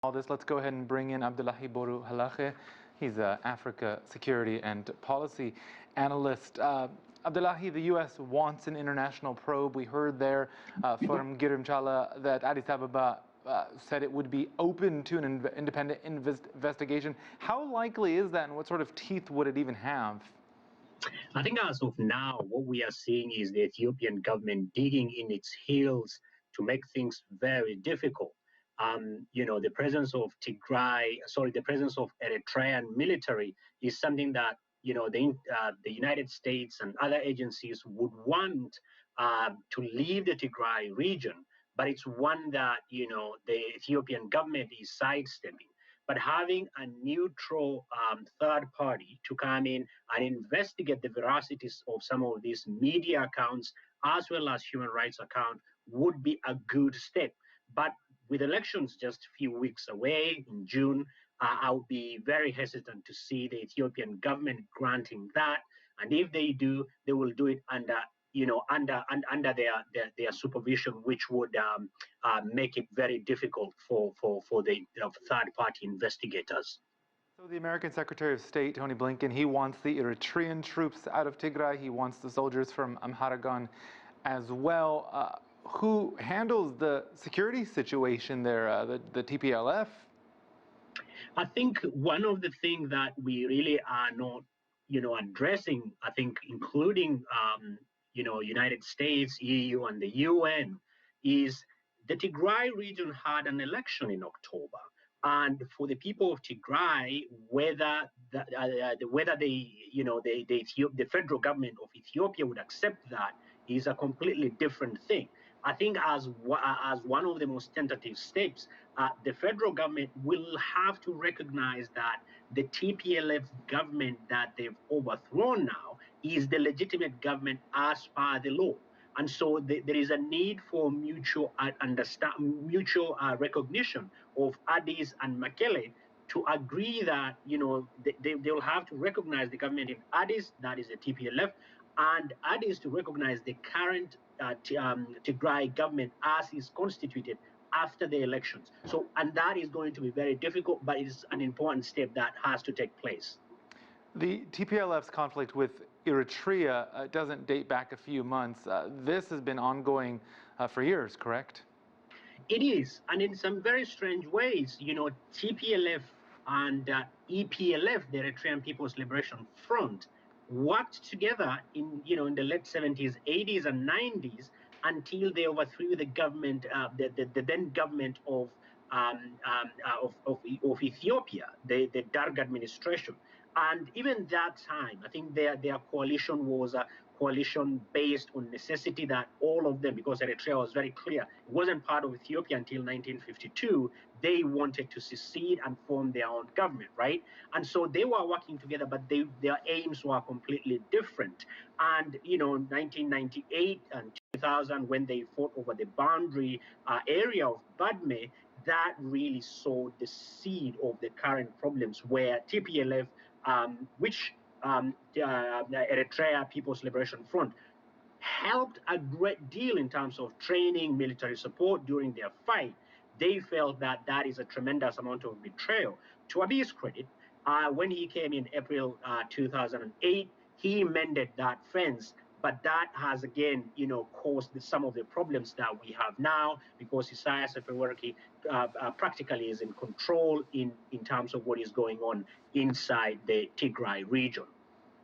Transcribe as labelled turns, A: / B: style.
A: All this, let's go ahead and bring in Abdullahi Boru Halakhe. He's an Africa security and policy analyst. Abdullahi, the U.S. wants an international probe. We heard there from Girimchala that Addis Ababa said it would be open to an independent investigation. How likely is that, and what sort of teeth would it even have?
B: I think as of now, what we are seeing is the Ethiopian government digging in its heels to make things very difficult. The presence of the presence of Eritrean military is something that, the United States and other agencies would want to leave the Tigray region, but it's one that, the Ethiopian government is sidestepping. But having a neutral third party to come in and investigate the veracities of some of these media accounts as well as human rights accounts would be a good step. But with elections just a few weeks away in June, I would be very hesitant to see the Ethiopian government granting that. And if they do, they will do it under their supervision, which would make it very difficult for the third-party investigators.
A: So the American Secretary of State, Tony Blinken, he wants the Eritrean troops out of Tigray. He wants the soldiers from Amhara as well. Who handles the security situation there, the TPLF?
B: I think one of the things that we really are not, addressing, I think, including, United States, EU, and the UN, is the Tigray region had an election in October. And for the people of Tigray, whether the federal government of Ethiopia would accept that is a completely different thing. I think as one of the most tentative steps, the federal government will have to recognize that the TPLF government that they've overthrown now is the legitimate government as per the law. And so there is a need for mutual recognition of Addis and Mekele to agree that, they will have to recognize the government in Addis, that is the TPLF, and Addis to recognize the current Tigray government as is constituted after the elections. So, and that is going to be very difficult, but it is an important step that has to take place.
A: The TPLF's conflict with Eritrea doesn't date back a few months. This has been ongoing for years, correct?
B: It is, and in some very strange ways. TPLF and EPLF, the Eritrean People's Liberation Front, worked together in the late 70s, 80s, and 90s until they overthrew the government, the then government of Ethiopia, the Darg administration. And even that time, I think their coalition was a coalition based on necessity that all of them, because Eritrea was very clear, it wasn't part of Ethiopia until 1952, they wanted to secede and form their own government, right? And so they were working together, but their aims were completely different. And, 1998 and 2000, when they fought over the boundary area of Badme, that really sowed the seed of the current problems where TPLF, the Eritrea People's Liberation Front, helped a great deal in terms of training, military support during their fight. They felt that that is a tremendous amount of betrayal. To Abiy's credit, when he came in April 2008, he mended that fence. But that has, again, caused some of the problems that we have now, because Isaias Afewerki practically is in control in terms of what is going on inside the Tigray region.